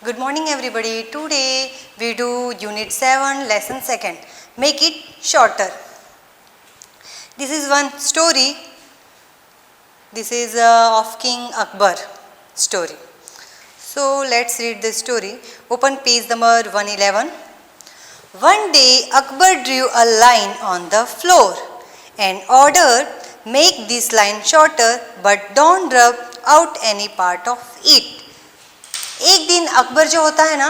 Good morning everybody. Today we do unit 7 lesson 2. Make it shorter. This is one story. This is of King Akbar story. So let's read the story. Open page number 111. One day Akbar drew a line on the floor and ordered, make this line shorter but don't rub out any part of it. एक दिन अकबर जो होता है ना,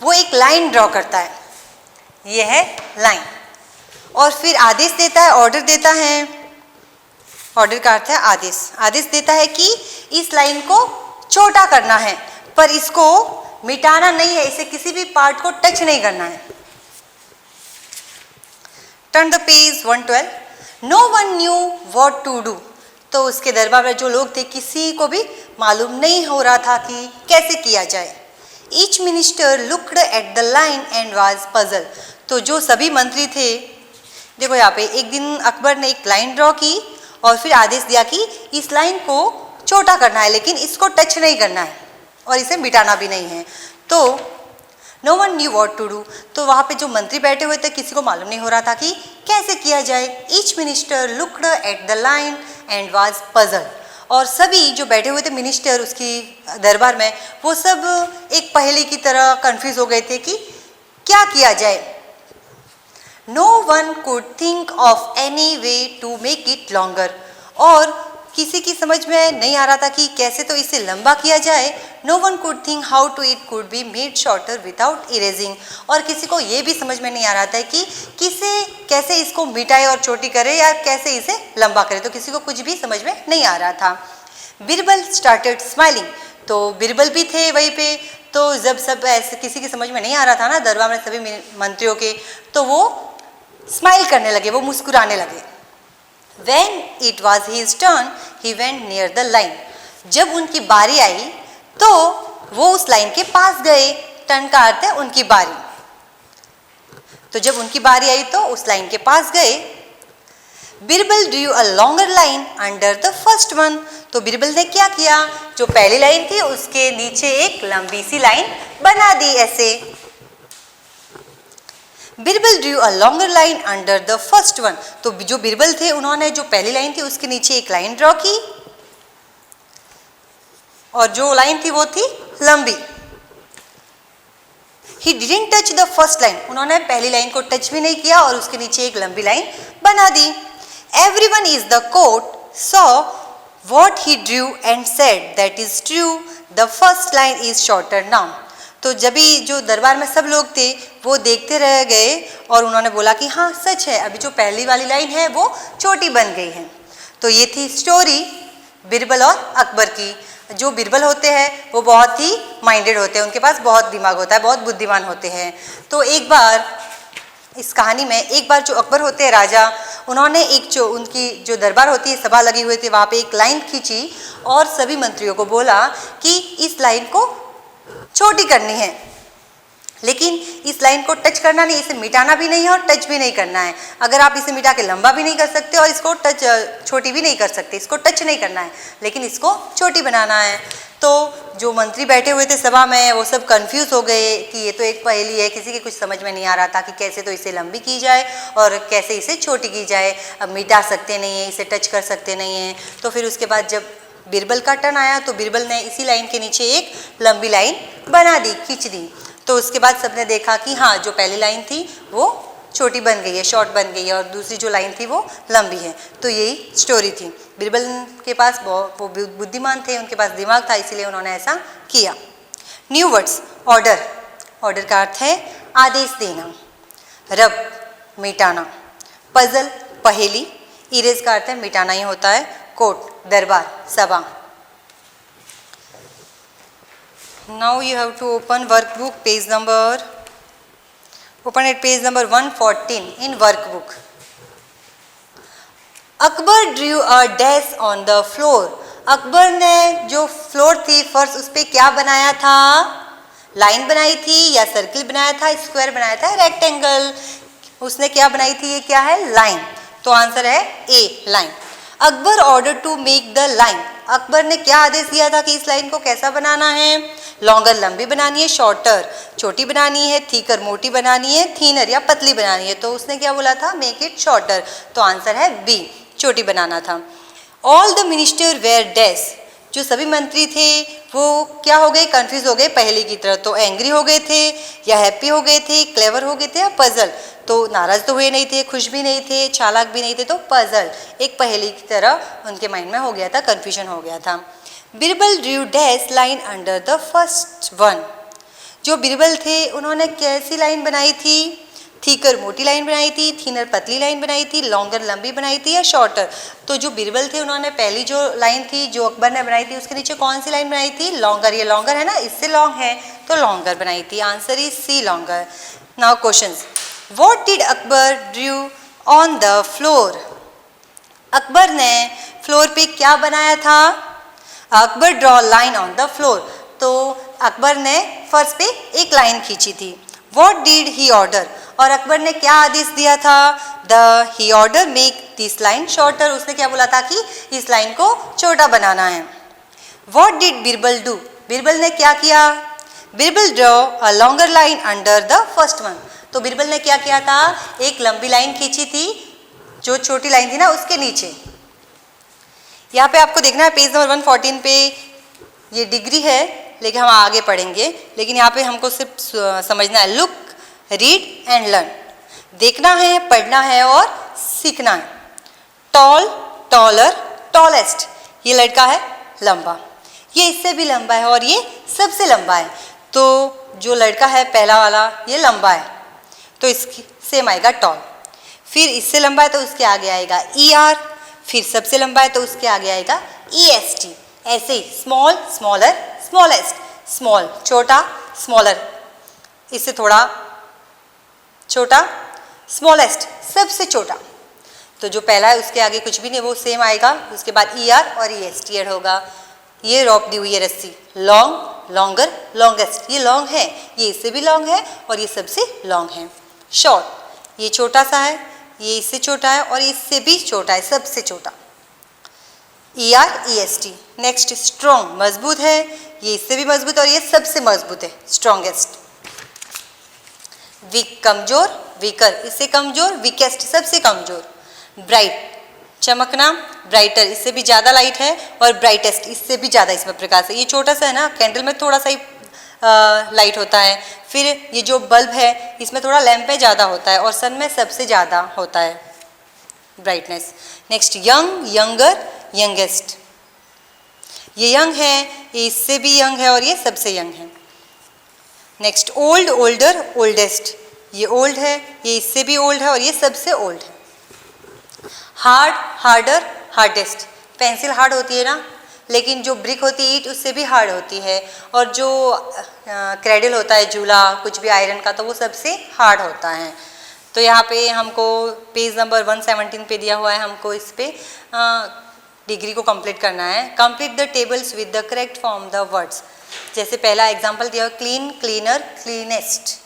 वो एक line draw करता है, ये है लाइन, और फिर आदेश देता है, ऑर्डर देता है, ऑर्डर का अर्थ है आदेश, आदेश देता है कि इस लाइन को छोटा करना है, पर इसको मिटाना नहीं है, इसे किसी भी पार्ट को टच नहीं करना है. Turn the page 112. No one knew what to do. तो उसके दरबार में जो लोग थे, किसी को भी मालूम नहीं हो रहा था कि कैसे किया जाए. Each minister looked at the line and was puzzle. तो जो सभी मंत्री थे, देखो यहाँ पे एक दिन अकबर ने एक लाइन ड्रॉ की और फिर आदेश दिया कि इस लाइन को छोटा करना है, लेकिन इसको टच नहीं करना है और इसे मिटाना भी नहीं है. तो no one knew what to do. तो वहाँ पे जो मंत्री बैठे हुए थे, किसी को मालूम नहीं हो रहा था कि कैसे किया जाए. Each minister looked at the line and was puzzle. और सभी जो बैठे हुए थे मिनिस्टर उसकी दरबार में, वो सब एक पहेली की तरह कंफ्यूज हो गए थे कि क्या किया जाए. No one could think of any way to make it longer. और किसी की समझ में नहीं आ रहा था कि कैसे तो इसे लंबा किया जाए. No one could think how to it could be made shorter without erasing. और किसी को ये भी समझ में नहीं आ रहा था कि कैसे इसको मिटाए और छोटी करे या कैसे इसे लंबा करे. तो किसी को कुछ भी समझ में नहीं आ रहा था. Birbal started smiling. तो बिरबल भी थे वहीं पे. तो जब सब ऐसे किसी की समझ में नहीं आ रहा था ना दरबार में सभी मंत्रियों के, तो वो स्माइल करने लगे, वो मुस्कुराने लगे. When it was his turn, he went near the line. जब उनकी बारी आई तो वो उस लाइन के पास गए. टर्न का अर्थ है उनकी बारी. तो जब उनकी बारी आई तो उस लाइन के पास गए. Birbal drew a longer line under the first one. तो बिरबल ने क्या किया, जो पहली लाइन थी उसके नीचे एक लंबी सी लाइन बना दी ऐसे. Birbal drew a longer line under the first one. तो जो बिरबल थे उन्होंने जो पहली लाइन थी उसके नीचे एक लाइन ड्रॉ की और जो लाइन थी वो थी लंबी. He didn't touch the first line. उन्होंने पहली लाइन को टच भी नहीं किया और उसके नीचे एक लंबी लाइन बना दी. Everyone is the court saw what he drew and said that is true, the first line is shorter now. तो जब भी जो दरबार में सब लोग थे वो देखते रह गए और उन्होंने बोला कि हाँ सच है, अभी जो पहली वाली लाइन है वो छोटी बन गई है. तो ये थी स्टोरी बिरबल और अकबर की. जो बिरबल होते हैं वो बहुत ही माइंडेड होते हैं, उनके पास बहुत दिमाग होता है, बहुत बुद्धिमान होते हैं. तो एक बार इस कहानी में जो अकबर होते हैं राजा, उन्होंने एक जो उनकी जो दरबार होती है सभा लगी हुई थी वहाँ पे एक लाइन खींची और सभी मंत्रियों को बोला कि इस लाइन को छोटी करनी है, लेकिन इस लाइन को टच करना नहीं, इसे मिटाना भी नहीं है और टच भी नहीं करना है. अगर आप इसे मिटा के लंबा भी नहीं कर सकते और इसको टच छोटी भी नहीं कर सकते, इसको टच नहीं करना है, लेकिन इसको छोटी बनाना है. तो जो मंत्री बैठे हुए थे सभा में वो सब कंफ्यूज हो गए कि ये तो एक पहेली है, किसी की कुछ समझ में नहीं आ रहा था कि कैसे तो इसे लंबी की जाए और कैसे इसे छोटी की जाए. अब मिटा सकते नहीं है, इसे टच कर सकते नहीं हैं. तो फिर उसके बाद जब बिरबल का टर्न आया तो बिरबल ने इसी लाइन के नीचे एक लंबी लाइन बना दी, खींच दी. तो उसके बाद सबने देखा कि हाँ जो पहली लाइन थी वो छोटी बन गई है, शॉर्ट बन गई है, और दूसरी जो लाइन थी वो लंबी है. तो यही स्टोरी थी. बिरबल के पास वो बुद्धिमान थे, उनके पास दिमाग था, इसीलिए उन्होंने ऐसा किया. New words. ऑर्डर. ऑर्डर का अर्थ है आदेश देना. रब मिटाना. पजल पहेली. इरेज का अर्थ है मिटाना ही होता है. कोर्ट दरबार सभा. Now you have to open workbook page number. Open at page number 114 in workbook. Akbar drew a dash on the floor. Akbar ने जो फ्लोर थी फर्श, उस पर क्या बनाया था, लाइन बनाई थी या सर्किल बनाया था, स्क्वायर बनाया था, रेक्टेंगल. उसने क्या बनाई थी, ये क्या है, लाइन. तो आंसर है a line. Akbar order to make the line. Akbar ने क्या आदेश दिया था कि इस लाइन को कैसा बनाना है? लॉन्गर लंबी बनानी है, शॉर्टर छोटी बनानी है, थीकर मोटी बनानी है, थीनर या पतली बनानी है। तो उसने क्या बोला था? Make it shorter. तो आंसर है बी, छोटी बनाना था। All the minister were dash, जो सभी मंत्री थे वो क्या हो गए? कंफ्यूज हो गए पहले की तरह। तो एंग्री हो गए थे या हैप्पी हो गए थे, क्लेवर हो गए थे या पजल। तो नाराज तो हुए नहीं थे, खुश भी नहीं थे, चालाक भी नहीं थे, तो पजल एक पहेली की तरह उनके माइंड में हो गया था, कंफ्यूजन हो गया था। Birbal Drew dash line under the first one, जो बीरबल थे उन्होंने कैसी लाइन बनाई थी? थीकर मोटी लाइन बनाई थी, थीनर पतली लाइन बनाई थी, लॉन्गर लंबी बनाई थी या शॉर्टर? तो जो बीरबल थे उन्होंने पहली जो लाइन थी जो अकबर ने बनाई थी उसके नीचे कौन सी लाइन बनाई थी? लॉन्गर। ये लॉन्गर है ना, इससे लॉन्ग है तो लॉन्गर बनाई थी। Answer is C, longer. Now questions, what did Akbar drew on the floor? Akbar ने फ्लोर पे क्या बनाया था? Akbar draw line on the floor, तो अकबर ने फर्श पे एक लाइन खींची थी। व्हाट डिड ही ऑर्डर, और अकबर ने क्या आदेश दिया था? He order make this line shorter, उसने क्या बोला था कि इस लाइन को छोटा बनाना है। What did Birbal do, Birbal ने क्या किया? Birbal draw a longer line under the first one, तो बीरबल ने क्या किया था? एक लंबी लाइन खींची थी जो छोटी लाइन थी ना उसके नीचे। यहाँ पे आपको देखना है पेज नंबर 114 पे ये डिग्री है, लेकिन हम आगे पढ़ेंगे, लेकिन यहाँ पे हमको सिर्फ समझना है। लुक, रीड एंड लर्न, देखना है, पढ़ना है और सीखना है। टॉल, टॉलर, टॉलेस्ट, ये लड़का है लंबा, ये इससे भी लंबा है और ये सबसे लंबा है। तो जो लड़का है पहला वाला ये लंबा है तो इसकी सेम आएगा टॉल, फिर इससे लंबा है तो उसके आगे आएगा ER, फिर सबसे लंबा है तो उसके आगे आएगा EST। ऐसे ही स्मॉल, स्मॉलर, स्मॉलेस्ट, स्मॉल छोटा, स्मॉलर इससे थोड़ा छोटा, स्मॉलेस्ट सबसे छोटा। तो जो पहला है उसके आगे कुछ भी नहीं, वो सेम आएगा, उसके बाद ER और EST ऐड होगा। ये रोप दी हुई है रस्सी, लॉन्ग, लॉन्गर, लॉन्गेस्ट, ये लॉन्ग है, ये इससे भी लॉन्ग है और ये सबसे लॉन्ग है। शॉर्ट, ये छोटा सा है, ये इससे छोटा है और इससे भी छोटा है, सबसे छोटा। ER EST। नेक्स्ट स्ट्रॉन्ग, मजबूत है, ये इससे भी मजबूत और ये सबसे मजबूत है, स्ट्रॉन्गेस्ट। वीक, कमजोर, वीकर इससे कमजोर, वीकेस्ट सबसे कमजोर। ब्राइट, चमकना, ब्राइटर इससे भी ज़्यादा लाइट है और ब्राइटेस्ट इससे भी ज़्यादा इसमें प्रकाश है। ये छोटा सा है ना, कैंडल में थोड़ा सा ही लाइट होता है, फिर ये जो बल्ब है इसमें थोड़ा लैंप में ज़्यादा होता है और सन में सबसे ज़्यादा होता है brightness. Next young, younger, youngest, ये यंग है, ये इससे भी यंग है और ये सबसे यंग है। नेक्स्ट ओल्ड, ओल्डर, ओल्डेस्ट, ये ओल्ड है, ये इससे भी ओल्ड है और ये सबसे ओल्ड है। Hard, harder, hardest, pencil hard होती है ना, लेकिन जो ब्रिक होती है ईंट उससे भी हार्ड होती है, और जो क्रेडल होता है झूला कुछ भी आयरन का, तो वो सबसे हार्ड होता है। तो यहाँ पे हमको पेज नंबर 117 पे दिया हुआ है, हमको इस पे डिग्री को कंप्लीट करना है। Complete the tables with the correct form the words. जैसे पहला एग्जांपल दिया हुआ क्लीन, क्लीनर, क्लीनेस्ट,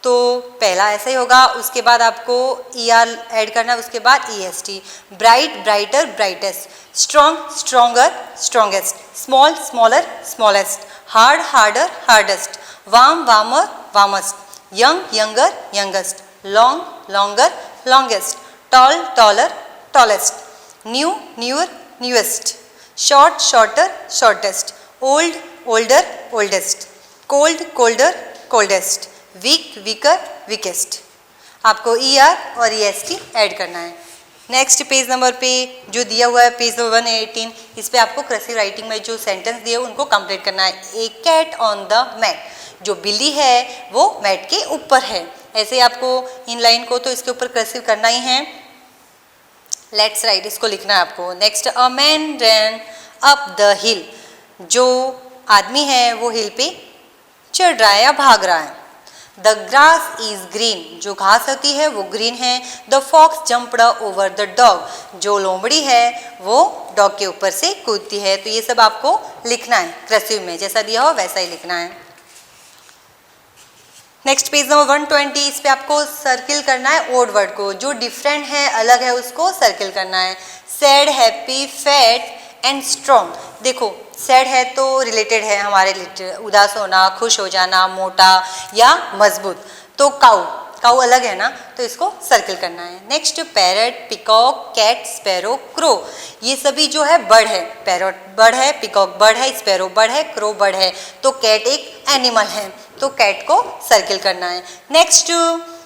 तो पहला ऐसा ही होगा, उसके बाद आपको ER ऐड करना है, उसके बाद EST। Bright, brighter, brightest. Strong, stronger, strongest. Small, smaller, smallest. Hard, harder, hardest. Warm, warmer, warmest. Young, younger, youngest. Long, longer, longest. Tall, taller, tallest. New, newer, newest. Short, shorter, shortest. Old, older, oldest. Cold, colder, coldest. Weak, weaker, weakest. आपको ER और EST add करना है। Next page number पे जो दिया हुआ है page number 118, इस पे आपको कर्सिव राइटिंग में जो सेंटेंस दिए उनको कंप्लीट करना है। ए कैट ऑन द मैट, जो बिल्ली है वो मैट के ऊपर है। ऐसे ही आपको इन लाइन को तो इसके ऊपर कर्सिव करना ही है। लेट्स राइट, इसको लिखना है आपको। Next a man ran up the hill, जो आदमी है वो हिल पे चढ़ रहा है या भाग रहा है। द ग्रास इज ग्रीन, जो घास होती है वो ग्रीन है। The fox jumped over the dog, जो लोमड़ी है वो डॉग के ऊपर से कूदती है। तो ये सब आपको लिखना है कर्सिव में, जैसा दिया हो वैसा ही लिखना है। नेक्स्ट पेज नंबर 120, इस पे आपको सर्किल करना है ओड वर्ड को, जो डिफरेंट है, अलग है, उसको सर्किल करना है। Sad, happy, fat, and strong. देखो सैड है तो रिलेटेड है हमारे रिलेटेड, उदास होना, खुश हो जाना, मोटा या मजबूत। तो काऊ, काऊ अलग है ना, तो इसको सर्किल करना है। Next parrot, peacock, cat, sparrow, crow, ये सभी जो है बर्ड है। पैरट बर्ड है, पिकॉक बर्ड है, स्पैरो बर्ड है, क्रो बर्ड है। तो कैट एक एनिमल है, तो कैट को सर्किल करना है। Next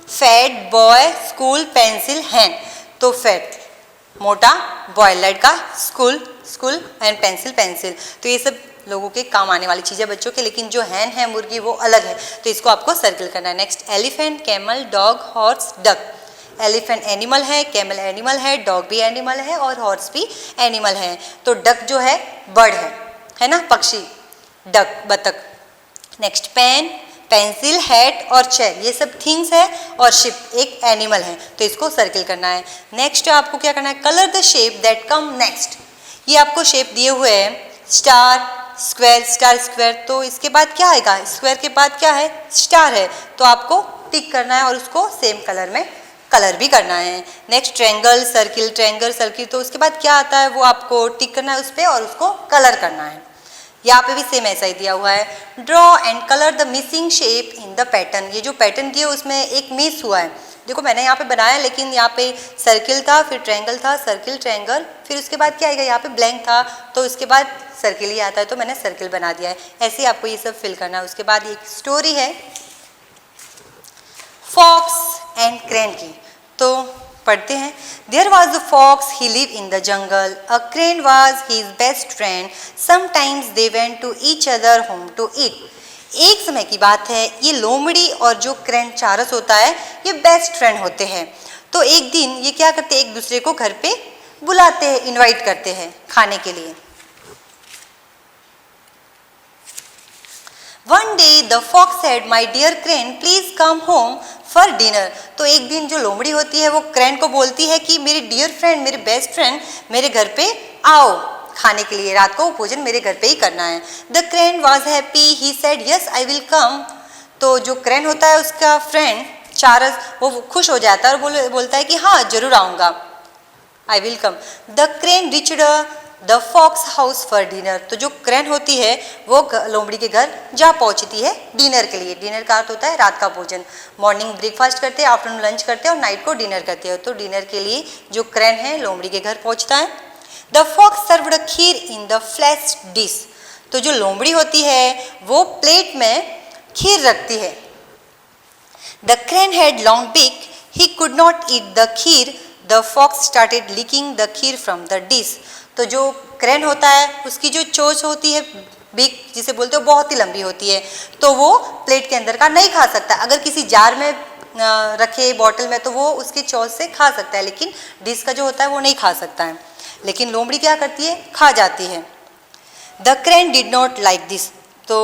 fat, boy, school, pencil, hen. तो फैट मोटा, बॉय लड़का, school school and pencil pencil. तो ये सब लोगों के काम आने वाली चीज़ें बच्चों के, लेकिन जो हैन है मुर्गी वो अलग है, तो इसको आपको सर्किल करना है। Next elephant, camel, dog, horse, duck. Elephant animal है, कैमल एनिमल है, डॉग भी एनिमल है और हॉर्स भी एनिमल है। तो डक जो है बर्ड है ना, पक्षी, डक बतख। नेक्स्ट पेन, पेंसिल, हैट और चेयर, ये सब थिंग्स है और शिप एक एनिमल है, तो इसको सर्किल करना है। नेक्स्ट आपको क्या करना है, colour the shape that come next. ये आपको शेप दिए हुए हैं, स्टार, स्क्वायर, स्टार स्क्वायर, तो इसके बाद क्या आएगा, स्क्वायर के बाद क्या है, स्टार है, तो आपको टिक करना है और उसको सेम कलर में कलर भी करना है। Next triangle, circle, triangle, circle, तो उसके बाद क्या आता है वो आपको टिक करना है उस पर और उसको कलर करना है। यहाँ पे भी सेम ऐसा ही दिया हुआ है। Draw and colour the missing shape in the pattern. ये जो पैटर्न दिया उसमें एक मिस हुआ है, देखो मैंने यहाँ पे बनाया लेकिन यहाँ पे सर्किल था, फिर ट्रायंगल था, सर्किल, ट्रायंगल, फिर उसके बाद क्या आएगा, यहाँ पे ब्लैंक था, तो उसके बाद सर्किल ही आता है, तो मैंने सर्किल बना दिया है। ऐसे ही आपको ये सब फिल करना है। उसके बाद एक स्टोरी है फॉक्स एंड क्रेन की, तो पढ़ते हैं। There was a fox, he live in the jungle, a crane was his best friend, sometimes they went to each other home to eat. एक समय की बात है, ये लोमड़ी और जो क्रेन चारस होता है ये बेस्ट फ्रेंड होते हैं। तो एक दिन ये क्या करते हैं, एक दूसरे को घर पे बुलाते हैं, इनवाइट करते हैं खाने के लिए। One day the fox said, my dear crane please come home for dinner. तो एक दिन जो लोमड़ी होती है वो क्रेन को बोलती है कि मेरी डियर फ्रेंड, मेरे बेस्ट फ्रेंड मेरे घर पे आओ खाने के लिए, रात को भोजन मेरे घर पे ही करना है। The crane was happy, he said yes I will कम। तो जो क्रेन होता है उसका फ्रेंड चारस, वो खुश हो जाता है और बोलता है कि हाँ जरूर आऊँगा, I will come. The crane reached the fox house for dinner. तो जो क्रेन होती है वो लोमड़ी के घर जा पहुंचती है डिनर के लिए। डिनर का अर्थ होता है रात का भोजन। मॉर्निंग ब्रेकफास्ट करते हैं, आफ्टरनून लंच करते हैं और नाइट को डिनर करते हैं। तो डिनर के लिए जो क्रेन है लोमड़ी के घर पहुंचता है। The fox served kheer in the flat dish. तो जो लोमड़ी होती है वो प्लेट में खीर रखती है। The crane had long beak, he could not eat the kheer, the fox started licking the kheer from the dish. तो जो क्रेन होता है उसकी जो चोंच होती है, बीक जिसे बोलते हो, बहुत ही लंबी होती है, तो वो प्लेट के अंदर का नहीं खा सकता। अगर किसी जार में रखे, बॉटल में, तो वो उसकी चोंच से खा सकता है, लेकिन डिश का जो होता है वो नहीं खा सकता है। लेकिन लोमड़ी क्या करती है, खा जाती है। The crane did not like this. तो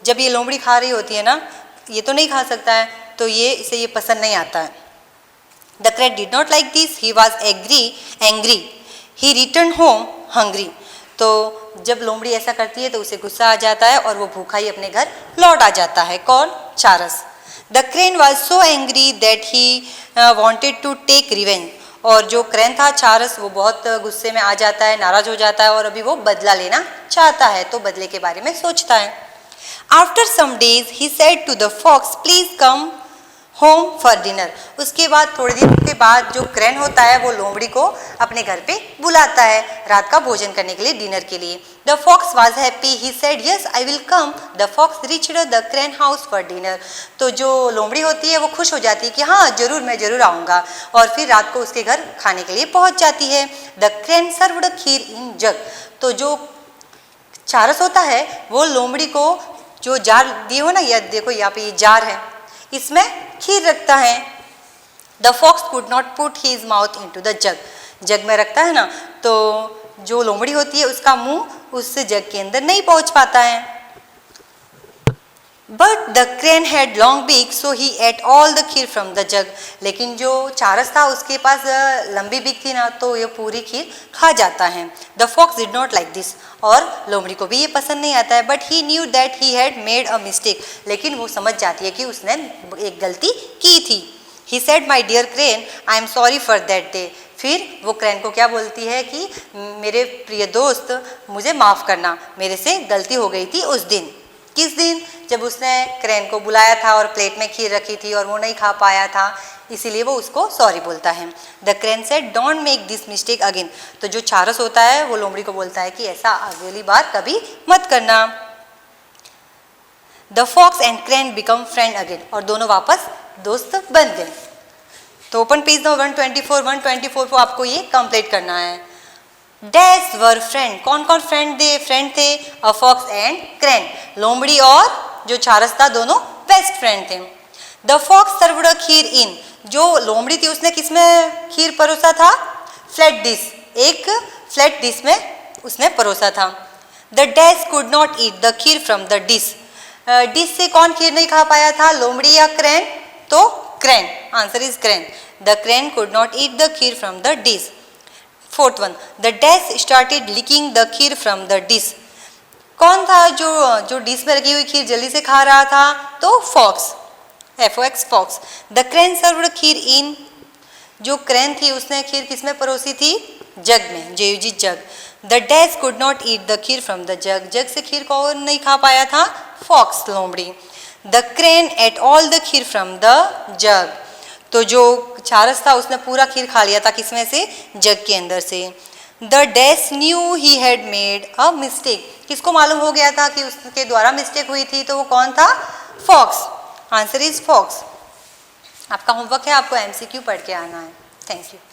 जब ये लोमड़ी खा रही होती है ना, ये तो नहीं खा सकता है, तो इसे ये पसंद नहीं आता है। The crane did not like this, he was angry, he return home hungry. तो जब लोमड़ी ऐसा करती है तो उसे गुस्सा आ जाता है और वो भूखा ही अपने घर लौट आ जाता है। कौन, चारस। The crane was so angry that he wanted to take revenge. और जो क्रेन था चारस, वो बहुत गुस्से में आ जाता है, नाराज हो जाता है और अभी वो बदला लेना चाहता है, तो बदले के बारे में सोचता है। After some days he said to the fox please come home for dinner. उसके बाद थोड़े दिन के बाद जो क्रेन होता है वो लोमड़ी को अपने घर पे बुलाता है रात का भोजन करने के लिए, डिनर के लिए। The fox was happy, he said yes I will come. The fox reached the crane house for dinner. तो जो लोमड़ी होती है वो खुश हो जाती है कि हाँ जरूर, मैं जरूर आऊँगा, और फिर रात को उसके घर खाने के लिए पहुँच जाती है। द क्रेन सर्व्ड खीर इन जग। तो जो चारस होता है वो लोमड़ी को जो जार दिए हो ना, यह देखो यहाँ पे ये जार है, इसमें खीर रखता है। The fox could not put his mouth into the jug. Jug में रखता है ना, तो जो लोमड़ी होती है उसका मुंह उस जग के अंदर नहीं पहुंच पाता है। But the crane had long beak, so he ate all the kheer from the jug. लेकिन जो चारस था उसके पास लंबी बीक थी ना, तो ये पूरी खीर खा जाता है। The fox did not like this. और लोमड़ी को भी ये पसंद नहीं आता है। But he knew that he had made a mistake. लेकिन वो समझ जाती है कि उसने एक गलती की थी। He said my dear crane I am sorry for that day. फिर वो क्रैन को क्या बोलती है कि मेरे प्रिय दोस्त मुझे माफ़ करना, मेरे से गलती हो गई थी उस दिन। किस दिन? जब उसने क्रैन को बुलाया था और प्लेट में खीर रखी थी और वो नहीं खा पाया था, इसीलिए वो उसको सॉरी बोलता है। The crane said don't make this mistake again. तो जो चारस होता है वो लोमड़ी को बोलता है कि ऐसा अगली बार कभी मत करना। The fox and crane become friend again, और दोनों वापस दोस्त बन गए। तो ओपन पेज नंबर 124 को आपको ये कंप्लीट करना है। डैश वर फ्रेंड, कौन कौन फ्रेंड थे? अ फॉक्स एंड क्रैन, लोमड़ी और जो चारस था दोनों बेस्ट फ्रेंड थे। The fox served a kheer in, जो लोमड़ी थी उसने किसमें खीर परोसा था? फ्लैट डिश, एक फ्लैट डिश में उसने परोसा था। The dash could not eat the kheer from the dish, dish से कौन खीर नहीं खा पाया था, लोमड़ी या क्रैन? तो crane, answer is crane. The crane could not eat the kheer from the dish. Fourth one, the dash started licking the kheer from the dish, कौन था जो डिश में रखी हुई खीर जल्दी से खा रहा था? तो fox, FOX fox. The crane served kheer in, जो क्रैन थी उसने खीर किसमें परोसी थी? जग में, JUG jug. The dash could not eat the kheer from the jug, jug से खीर कौन नहीं खा पाया था? फॉक्स, लोमड़ी। The crane ate all the kheer from the jug, तो जो चारस था उसने पूरा खीर खा लिया था, किसमें से? जग के अंदर से। The dash new he had made a mistake, किसको मालूम हो गया था कि उसके द्वारा मिस्टेक हुई थी? तो वो कौन था? Fox, answer is fox. आपका होमवर्क है, आपको MCQ पढ़ के आना है। Thank you.